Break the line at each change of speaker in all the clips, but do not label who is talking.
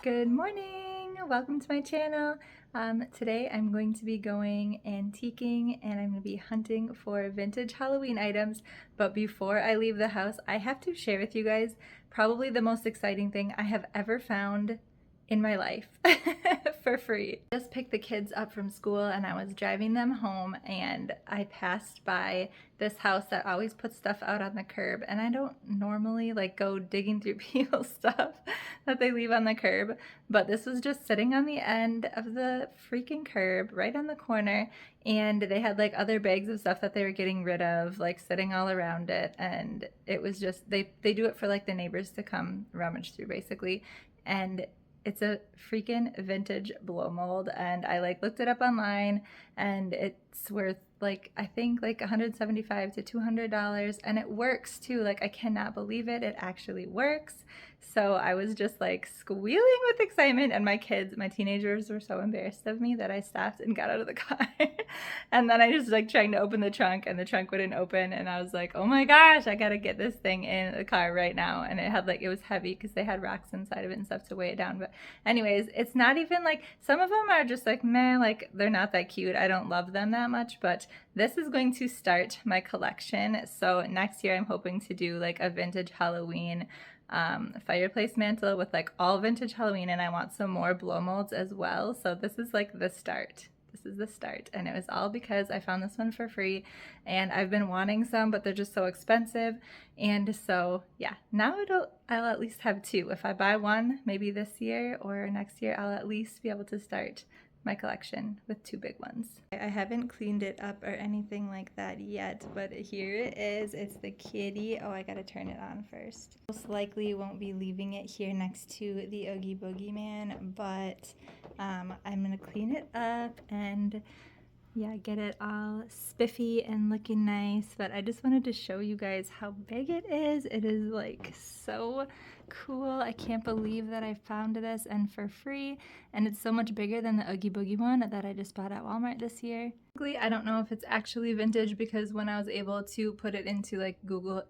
Good morning! Welcome to my channel. Today I'm going to be going antiquing and I'm going to be hunting for vintage Halloween items. But before I leave the house, I have to share with you guys probably the most exciting thing I have ever found in my life for free. I just picked the kids up from school and I was driving them home and I passed by this house that always puts stuff out on the curb, and I don't normally like go digging through people's stuff that they leave on the curb, but this was just sitting on the end of the freaking curb right on the corner, and they had like other bags of stuff that they were getting rid of like sitting all around it, and it was just they do it for like the neighbors to come rummage through basically. And it's a freaking vintage blow mold, and I like looked it up online and it's worth like I think like $175 to $200, and it works too. Like I cannot believe it. It actually works. So I was just like squealing with excitement, and my teenagers were so embarrassed of me that I stopped and got out of the car. And then I just like trying to open the trunk and the trunk wouldn't open, and I was like, oh my gosh, I gotta get this thing in the car right now. And it had like, it was heavy because they had rocks inside of it and stuff to weigh it down. But anyways, it's not even like, some of them are just like meh, like they're not that cute. I don't love them that much, but this is going to start my collection. So next year I'm hoping to do like a vintage Halloween fireplace mantle with like all vintage Halloween, and I want some more blow molds as well. So this is like the start. This is the start, and it was all because I found this one for free, and I've been wanting some, but they're just so expensive. And so yeah, now I'll at least have two. If I buy one maybe this year or next year, I'll at least be able to start my collection with two big ones. I haven't cleaned it up or anything like that yet, but here it is. It's the kitty. Oh, I gotta turn it on first. Most likely won't be leaving it here next to the Oogie Boogie Man, but I'm gonna clean it up and yeah, get it all spiffy and looking nice. But I just wanted to show you guys how big it is. It is like so cool. I can't believe that I found this and for free, and it's so much bigger than the Oogie Boogie one that I just bought at Walmart this year. I don't know if it's actually vintage, because when I was able to put it into like Google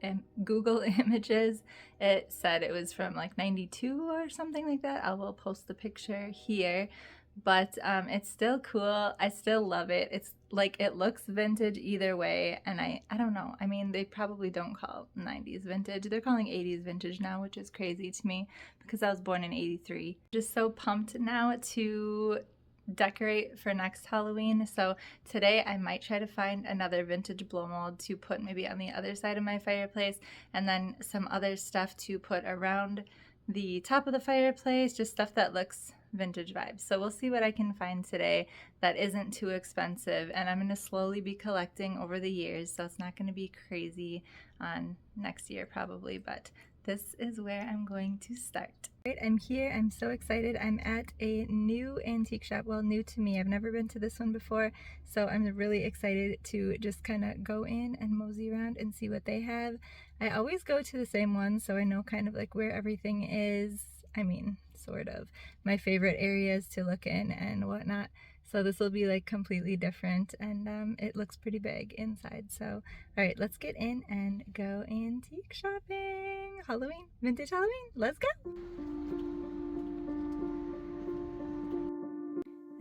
Images, it said it was from like 92 or something like that. I will post the picture here. But it's still cool. I still love it. It's like, it looks vintage either way, and I don't know. I mean, they probably don't call 90s vintage. They're calling 80s vintage now, which is crazy to me because I was born in 83. Just so pumped now to decorate for next Halloween. So today I might try to find another vintage blow mold to put maybe on the other side of my fireplace, and then some other stuff to put around the top of the fireplace, just stuff that looks vintage vibes. So we'll see what I can find today that isn't too expensive, and I'm going to slowly be collecting over the years, so it's not going to be crazy on next year probably, but this is where I'm going to start. Right, I'm here. I'm so excited. I'm at a new antique shop. Well, new to me. I've never been to this one before, so I'm really excited to just kind of go in and mosey around and see what they have. I always go to the same one, so I know kind of like where everything is. I mean, sort of my favorite areas to look in and whatnot. So this will be like completely different, and it looks pretty big inside. So all right, let's get in and go antique shopping. Halloween, vintage Halloween, let's go.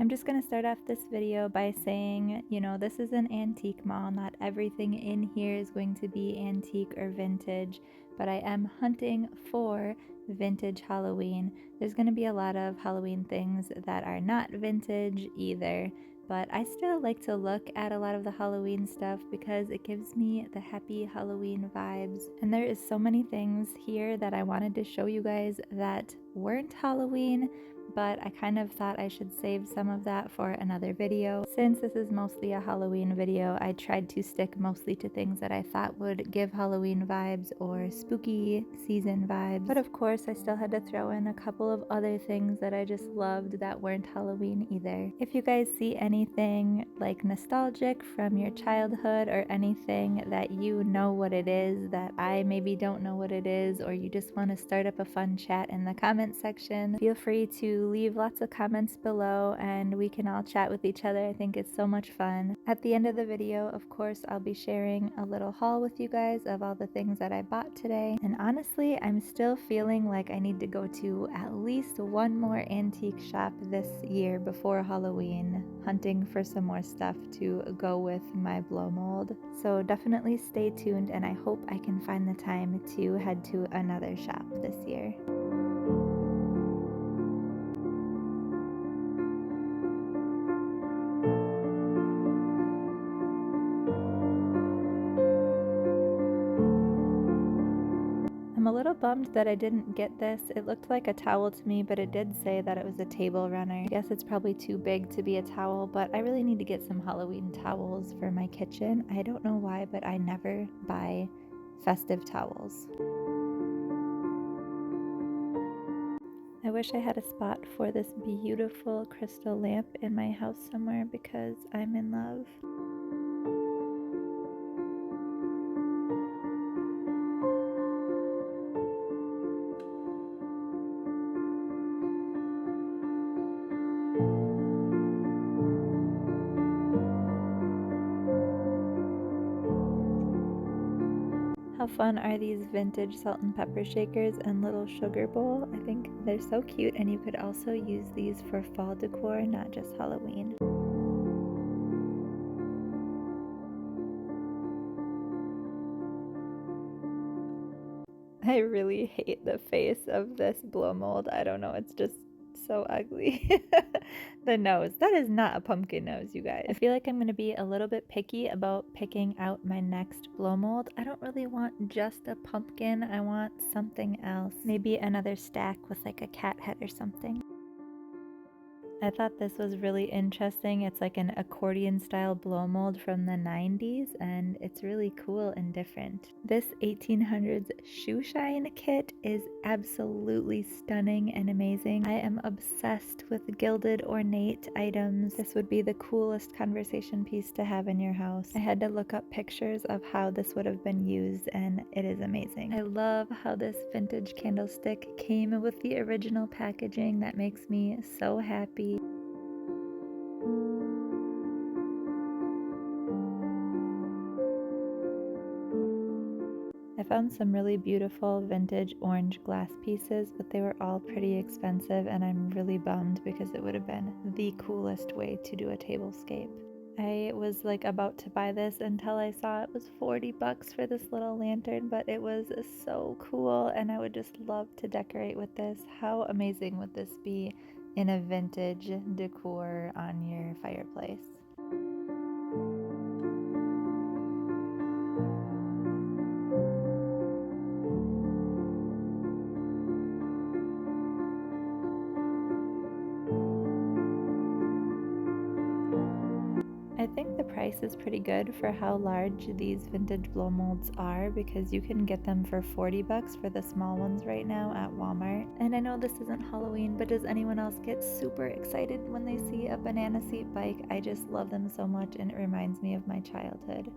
I'm just going to start off this video by saying, you know, this is an antique mall. Not everything in here is going to be antique or vintage, but I am hunting for vintage Halloween. There's going to be a lot of Halloween things that are not vintage either, but I still like to look at a lot of the Halloween stuff because it gives me the happy Halloween vibes. And there is so many things here that I wanted to show you guys that weren't Halloween, but I kind of thought I should save some of that for another video. Since this is mostly a Halloween video, I tried to stick mostly to things that I thought would give Halloween vibes or spooky season vibes. But of course, I still had to throw in a couple of other things that I just loved that weren't Halloween either. If you guys see anything like nostalgic from your childhood, or anything that you know what it is that I maybe don't know what it is, or you just want to start up a fun chat in the comment section, feel free to to leave lots of comments below and we can all chat with each other. I think it's so much fun. At the end of the video, of course, I'll be sharing a little haul with you guys of all the things that I bought today. And honestly, I'm still feeling like I need to go to at least one more antique shop this year before Halloween, hunting for some more stuff to go with my blow mold. So definitely stay tuned, and I hope I can find the time to head to another shop this year. I'm a little bummed that I didn't get this. It looked like a towel to me, but it did say that it was a table runner. I guess it's probably too big to be a towel, but I really need to get some Halloween towels for my kitchen. I don't know why, but I never buy festive towels. I wish I had a spot for this beautiful crystal lamp in my house somewhere because I'm in love. How fun are these vintage salt and pepper shakers and little sugar bowl? I think they're so cute, and you could also use these for fall decor, not just Halloween. I really hate the face of this blow mold. I don't know, it's just so ugly. The nose, that is not a pumpkin nose, you guys. I feel like I'm going to be a little bit picky about picking out my next blow mold. I don't really want just a pumpkin, I want something else. Maybe another stack with like a cat head or something. I thought this was really interesting. It's like an accordion style blow mold from the 90s, and it's really cool and different. This 1800s shoe shine kit is absolutely stunning and amazing. I am obsessed with gilded ornate items. This would be the coolest conversation piece to have in your house. I had to look up pictures of how this would have been used, and it is amazing. I love how this vintage candlestick came with the original packaging. That makes me so happy. I found some really beautiful vintage orange glass pieces, but they were all pretty expensive, and I'm really bummed because it would have been the coolest way to do a tablescape. I was like about to buy this until I saw it was 40 bucks for this little lantern, but it was so cool and I would just love to decorate with this. How amazing would this be in a vintage decor on your fireplace? I think the price is pretty good for how large these vintage blow molds are, because you can get them for 40 bucks for the small ones right now at Walmart. And I know this isn't Halloween, but does anyone else get super excited when they see a banana seat bike? I just love them so much, and it reminds me of my childhood.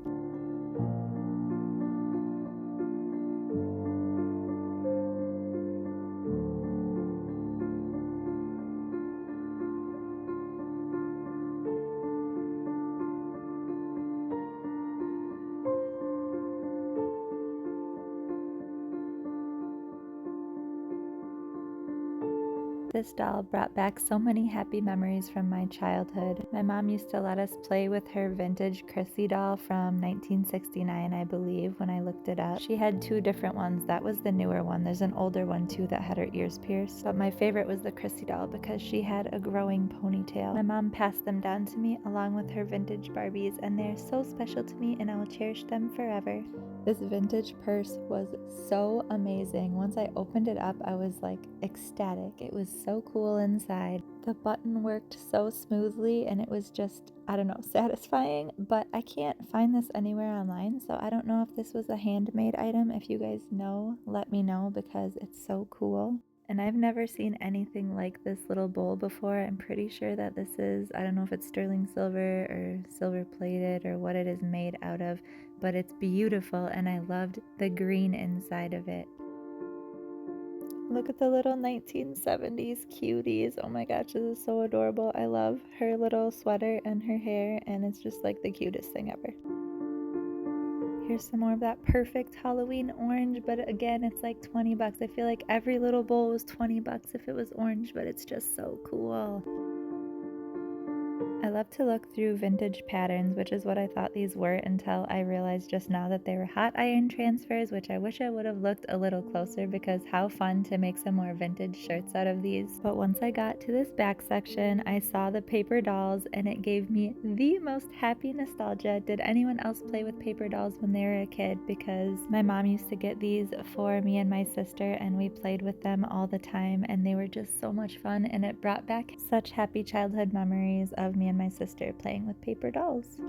This doll brought back so many happy memories from my childhood. My mom used to let us play with her vintage Chrissy doll from 1969, I believe, when I looked it up. She had two different ones. That was the newer one. There's an older one too that had her ears pierced. But my favorite was the Chrissy doll because she had a growing ponytail. My mom passed them down to me along with her vintage Barbies, and they're so special to me, and I will cherish them forever. This vintage purse was so amazing. Once I opened it up, I was like ecstatic. It was so cool inside. The button worked so smoothly, and it was just, I don't know, satisfying. But I can't find this anywhere online, so I don't know if this was a handmade item. If you guys know, let me know because it's so cool. And I've never seen anything like this little bowl before. I'm pretty sure that this is, I don't know if it's sterling silver or silver plated or what it is made out of, but it's beautiful, and I loved the green inside of it. Look at the little 1970s cuties. Oh my gosh, this is so adorable. I love her little sweater and her hair, and it's just like the cutest thing ever. Here's some more of that perfect Halloween orange, but again, it's like 20 bucks. I feel like every little bowl was 20 bucks if it was orange, but it's just so cool. I love to look through vintage patterns, which is what I thought these were until I realized just now that they were hot iron transfers, which I wish I would have looked a little closer because how fun to make some more vintage shirts out of these. But once I got to this back section, I saw the paper dolls and it gave me the most happy nostalgia. Did anyone else play with paper dolls when they were a kid? Because my mom used to get these for me and my sister and we played with them all the time and they were just so much fun and it brought back such happy childhood memories of me and my sister playing with paper dolls.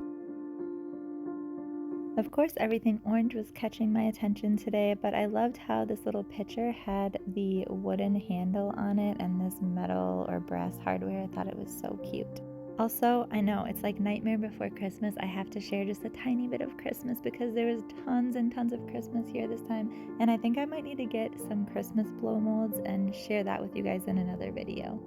Of course, everything orange was catching my attention today, but I loved how this little pitcher had the wooden handle on it and this metal or brass hardware. I thought it was so cute. Also, I know it's like Nightmare Before Christmas. I have to share just a tiny bit of Christmas because there was tons and tons of Christmas here this time, and I think I might need to get some Christmas blow molds and share that with you guys in another video.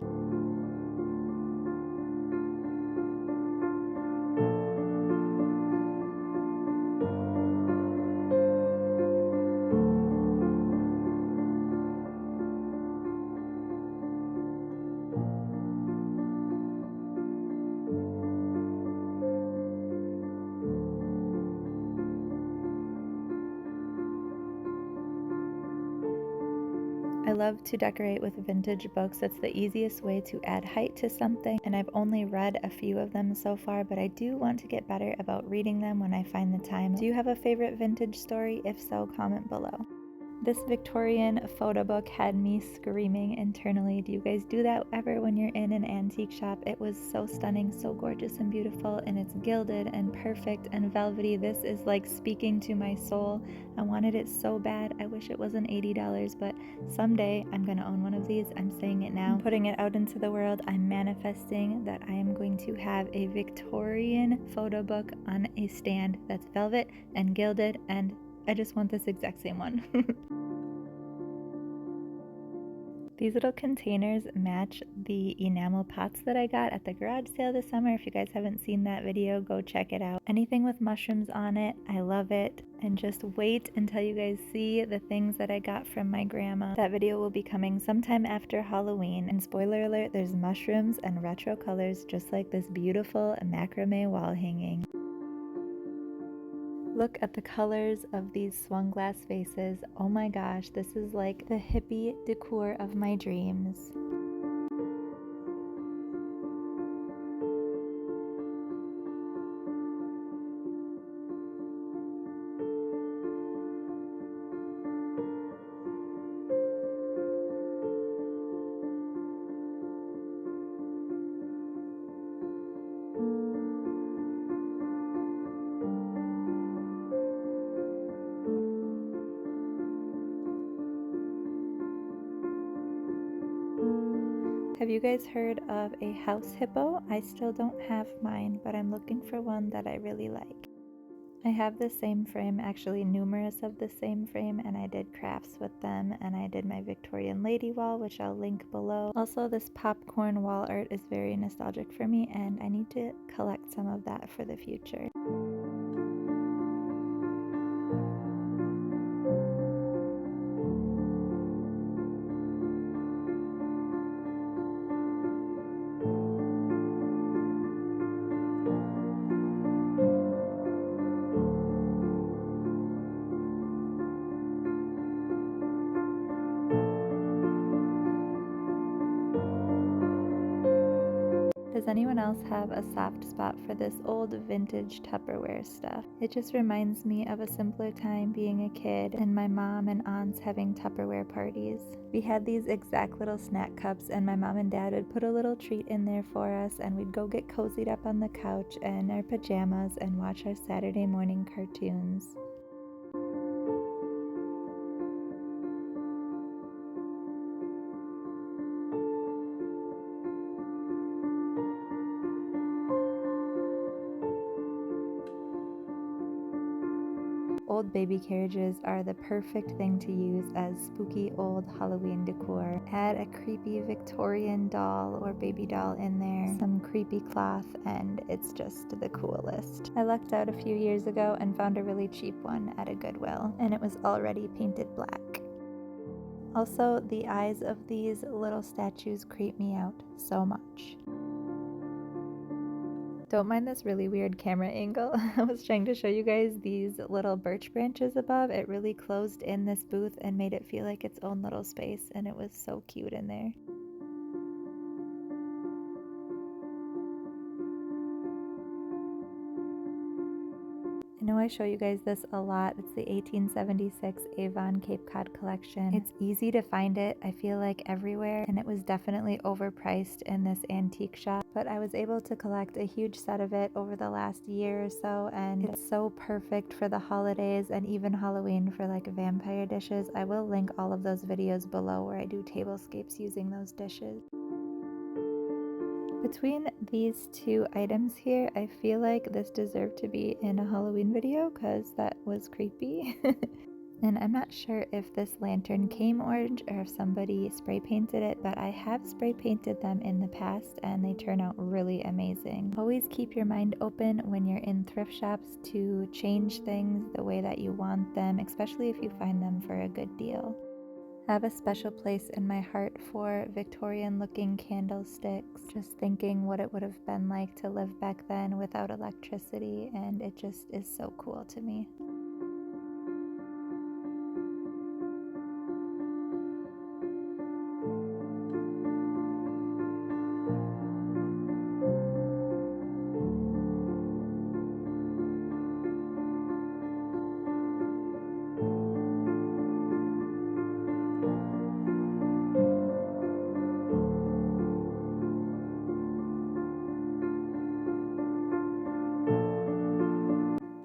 I love to decorate with vintage books. It's the easiest way to add height to something, and I've only read a few of them so far, but I do want to get better about reading them when I find the time. Do you have a favorite vintage story? If so, comment below. This Victorian photo book had me screaming internally. Do you guys do that ever when you're in an antique shop? It was so stunning, so gorgeous and beautiful, and it's gilded and perfect and velvety. This is like speaking to my soul. I wanted it so bad. I wish it wasn't $80, but someday I'm gonna own one of these. I'm saying it now. I'm putting it out into the world. I'm manifesting that I am going to have a Victorian photo book on a stand that's velvet and gilded, and I just want this exact same one. These little containers match the enamel pots that I got at the garage sale this summer. If you guys haven't seen that video, go check it out. Anything with mushrooms on it, I love it. And just wait until you guys see the things that I got from my grandma. That video will be coming sometime after Halloween. And spoiler alert, there's mushrooms and retro colors just like this beautiful macrame wall hanging. Look at the colors of these swung glass vases. Oh my gosh, this is like the hippie decor of my dreams. Have you guys heard of a house hippo? I still don't have mine, but I'm looking for one that I really like. I have the same frame, actually numerous of the same frame, and I did crafts with them, and I did my Victorian lady wall, which I'll link below. Also, this popcorn wall art is very nostalgic for me, and I need to collect some of that for the future. Does anyone else have a soft spot for this old vintage Tupperware stuff? It just reminds me of a simpler time being a kid and my mom and aunts having Tupperware parties. We had these exact little snack cups and my mom and dad would put a little treat in there for us and we'd go get cozied up on the couch in our pajamas and watch our Saturday morning cartoons. old baby carriages are the perfect thing to use as spooky old Halloween decor. Add a creepy Victorian doll or baby doll in there, some creepy cloth, and it's just the coolest. I lucked out a few years ago and found a really cheap one at a Goodwill, and it was already painted black. Also, the eyes of these little statues creep me out so much. Don't mind this really weird camera angle. I was trying to show you guys these little birch branches above. It really closed in this booth and made it feel like its own little space, and it was so cute in there. I know I show you guys this a lot. It's the 1876 Avon Cape Cod collection. It's easy to find it, I feel like, everywhere, and it was definitely overpriced in this antique shop, but I was able to collect a huge set of it over the last year or so, and it's so perfect for the holidays and even Halloween for like vampire dishes. I will link all of those videos below where I do tablescapes using those dishes. Between these two items here, I feel like this deserved to be in a Halloween video because that was creepy. And I'm not sure if this lantern came orange or if somebody spray painted it, but I have spray painted them in the past and they turn out really amazing. Always keep your mind open when you're in thrift shops to change things the way that you want them, especially if you find them for a good deal. I have a special place in my heart for Victorian looking candlesticks, just thinking what it would have been like to live back then without electricity, and it just is so cool to me.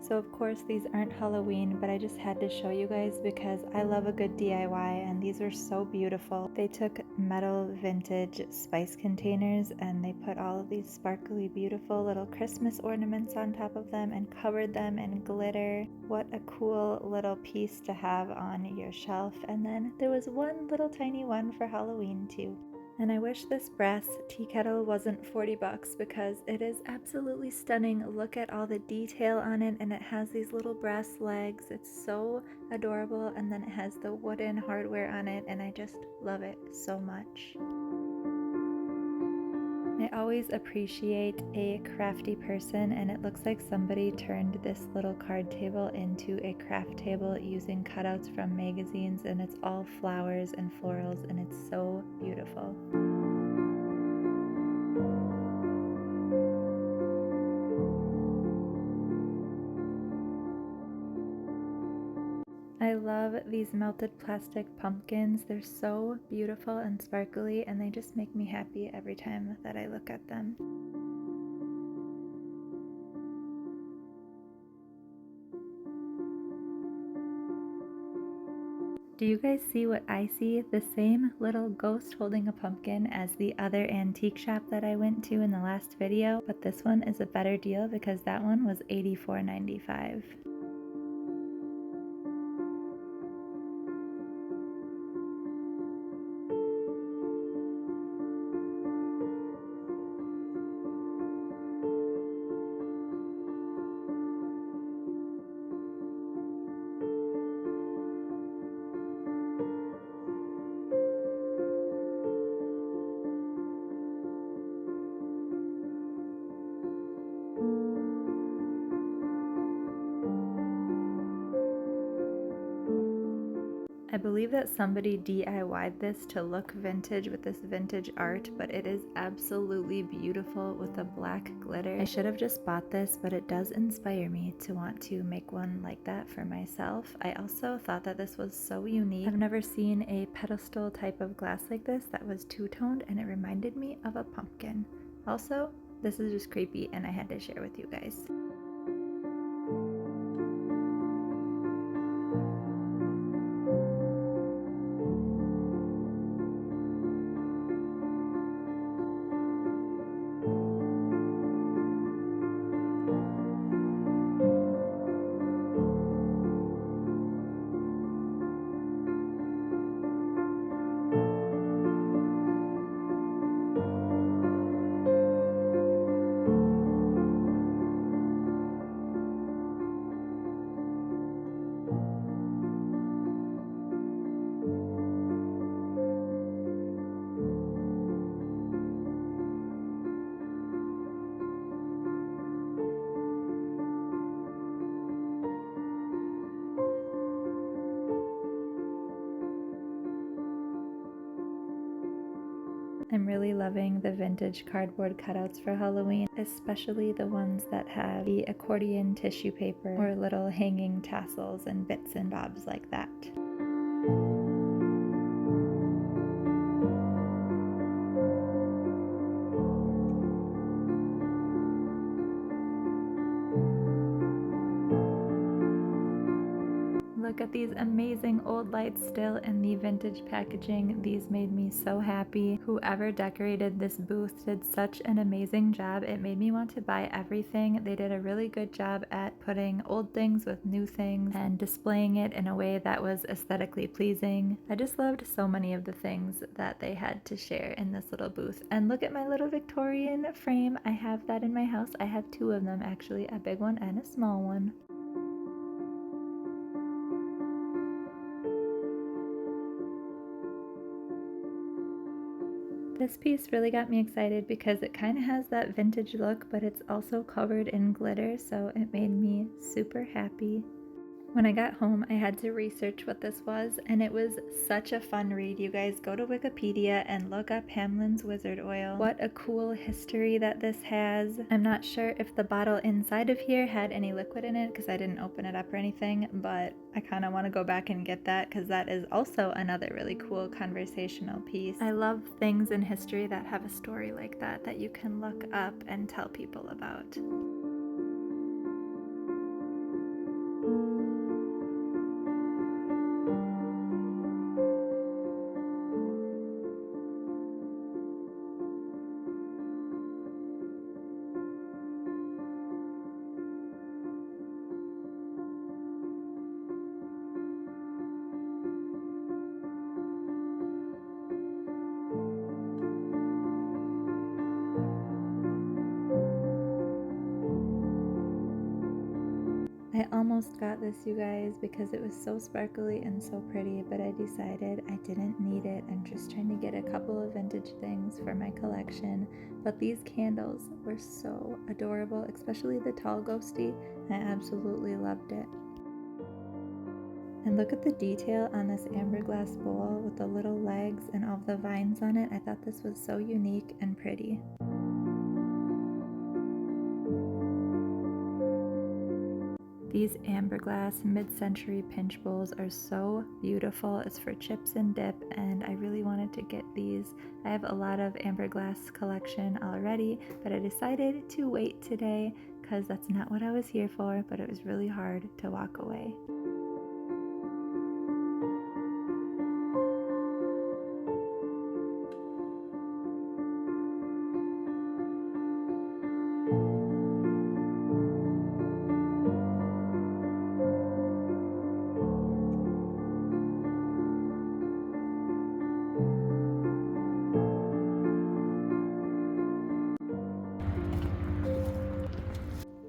So of course these aren't Halloween, but I just had to show you guys because I love a good DIY and these were so beautiful. They took metal vintage spice containers and they put all of these sparkly beautiful little Christmas ornaments on top of them and covered them in glitter. What a cool little piece to have on your shelf. And then there was one little tiny one for Halloween too. And I wish this brass tea kettle wasn't 40 bucks because it is absolutely stunning. Look at all the detail on it, and it has these little brass legs. It's so adorable, and then it has the wooden hardware on it, and I just love it so much. I always appreciate a crafty person, and it looks like somebody turned this little card table into a craft table using cutouts from magazines, and it's all flowers and florals, and it's so beautiful. I love these melted plastic pumpkins. They're so beautiful and sparkly, and they just make me happy every time that I look at them. Do you guys see what I see? The same little ghost holding a pumpkin as the other antique shop that I went to in the last video, but this one is a better deal because that one was $84.95. I believe that somebody DIY'd this to look vintage with this vintage art, but it is absolutely beautiful with the black glitter. I should have just bought this, but it does inspire me to want to make one like that for myself. I also thought that this was so unique. I've never seen a pedestal type of glass like this that was two-toned, and it reminded me of a pumpkin. Also, this is just creepy, and I had to share with you guys. I'm really loving the vintage cardboard cutouts for Halloween, especially the ones that have the accordion tissue paper or little hanging tassels and bits and bobs like that. Look at these amazing old lights still in the vintage packaging. These made me so happy. Whoever decorated this booth did such an amazing job. It made me want to buy everything. They did a really good job at putting old things with new things and displaying it in a way that was aesthetically pleasing. I just loved so many of the things that they had to share in this little booth. And look at my little Victorian frame. I have that in my house. I have two of them actually, a big one and a small one. This piece really got me excited because it kind of has that vintage look, but it's also covered in glitter, so it made me super happy. When I got home, I had to research what this was, and it was such a fun read. You guys go to Wikipedia and look up Hamlin's Wizard Oil. What a cool history that this has. I'm not sure if the bottle inside of here had any liquid in it because I didn't open it up or anything, but I kind of want to go back and get that because that is also another really cool conversational piece. I love things in history that have a story like that that you can look up and tell people about. I almost got this, you guys, because it was so sparkly and so pretty, but I decided I didn't need it. I'm just trying to get a couple of vintage things for my collection, but these candles were so adorable, especially the tall ghosty. I absolutely loved it. And look at the detail on this amber glass bowl with the little legs and all the vines on it. I thought this was so unique and pretty. These amber glass mid-century pinch bowls are so beautiful. It's for chips and dip, and I really wanted to get these. I have a lot of amber glass collection already, but I decided to wait today because that's not what I was here for, but it was really hard to walk away.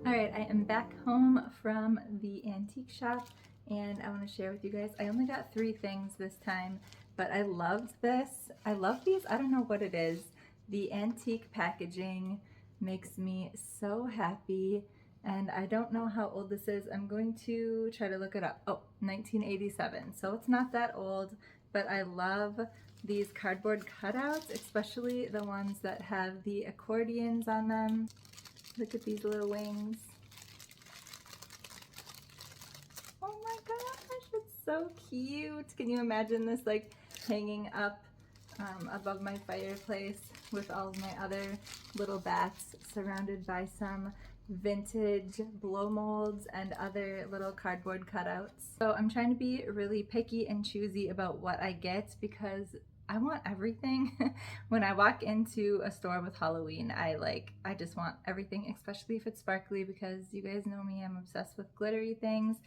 Alright, I am back home from the antique shop and I want to share with you guys. I only got 3 things this time, but I loved this. I love these. I don't know what it is. The antique packaging makes me so happy, and I don't know how old this is. I'm going to try to look it up. Oh, 1987. So it's not that old, but I love these cardboard cutouts, especially the ones that have the accordions on them. Look at these little wings. Oh my gosh, it's so cute. Can you imagine this like hanging up above my fireplace with all of my other little bats surrounded by some vintage blow molds and other little cardboard cutouts. So I'm trying to be really picky and choosy about what I get because I want everything. When I walk into a store with Halloween, I just want everything, especially if it's sparkly, because you guys know me, I'm obsessed with glittery things.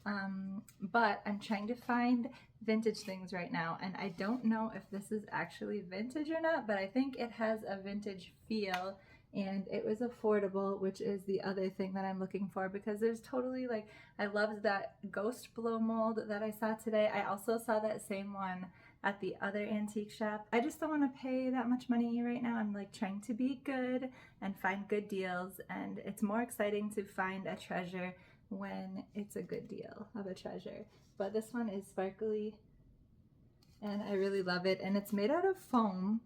But I'm trying to find vintage things right now, and I don't know if this is actually vintage or not, but I think it has a vintage feel, and it was affordable, which is the other thing that I'm looking for, because there's totally like, I loved that ghost blow mold that I saw today. I also saw that same one at the other antique shop. I just don't want to pay that much money right now. I'm like trying to be good and find good deals, and it's more exciting to find a treasure when it's a good deal of a treasure. But this one is sparkly and I really love it, and it's made out of foam,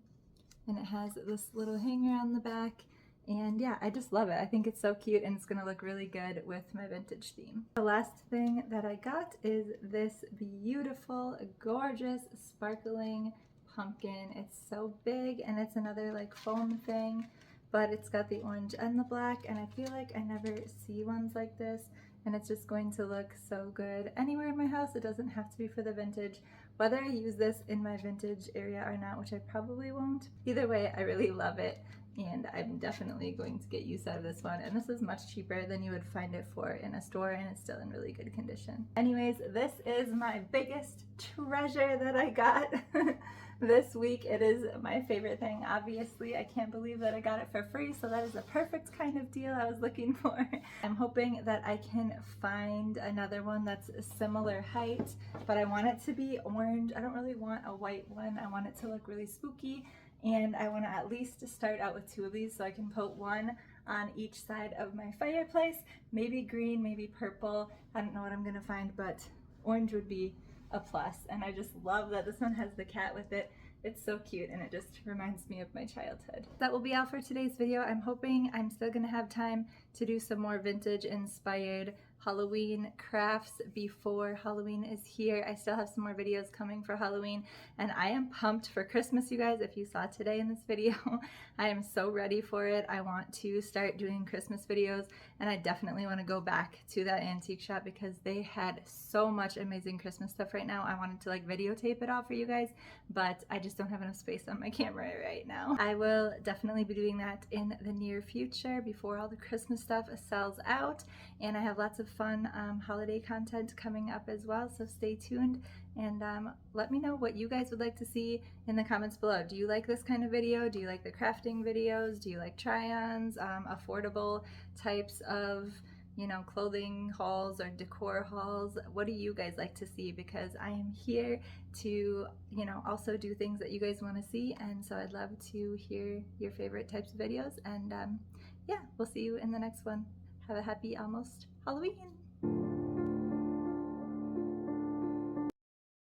and it has this little hanger on the back. And yeah, I just love it. I think it's so cute and it's gonna look really good with my vintage theme. The last thing that I got is this beautiful, gorgeous, sparkling pumpkin. It's so big and it's another like foam thing, but it's got the orange and the black, and I feel like I never see ones like this, and it's just going to look so good anywhere in my house. It doesn't have to be for the vintage. Whether I use this in my vintage area or not, which I probably won't, either way, I really love it. And I'm definitely going to get use out of this one. And this is much cheaper than you would find it for in a store, and it's still in really good condition. Anyways, this is my biggest treasure that I got this week. It is my favorite thing, obviously. I can't believe that I got it for free, so that is the perfect kind of deal I was looking for. I'm hoping that I can find another one that's a similar height, but I want it to be orange. I don't really want a white one. I want it to look really spooky. And I want to at least start out with 2 of these so I can put one on each side of my fireplace. Maybe green, maybe purple. I don't know what I'm going to find, but orange would be a plus. And I just love that this one has the cat with it. It's so cute, and it just reminds me of my childhood. That will be all for today's video. I'm hoping I'm still going to have time to do some more vintage inspired Halloween crafts before Halloween is here. I still have some more videos coming for Halloween, and I am pumped for Christmas, you guys. If you saw today in this video, I am so ready for it. I want to start doing Christmas videos, and I definitely want to go back to that antique shop because they had so much amazing Christmas stuff right now. I wanted to like videotape it all for you guys, but I just don't have enough space on my camera right now. I will definitely be doing that in the near future before all the Christmas stuff sells out, and I have lots of fun holiday content coming up as well, so stay tuned and let me know what you guys would like to see in the comments below. Do you like this kind of video? Do you like the crafting videos? Do you like try-ons, affordable types of, you know, clothing hauls or decor hauls? What do you guys like to see? Because I am here to, you know, also do things that you guys want to see, and so I'd love to hear your favorite types of videos. And yeah, we'll see you in the next one. Have a happy almost Halloween.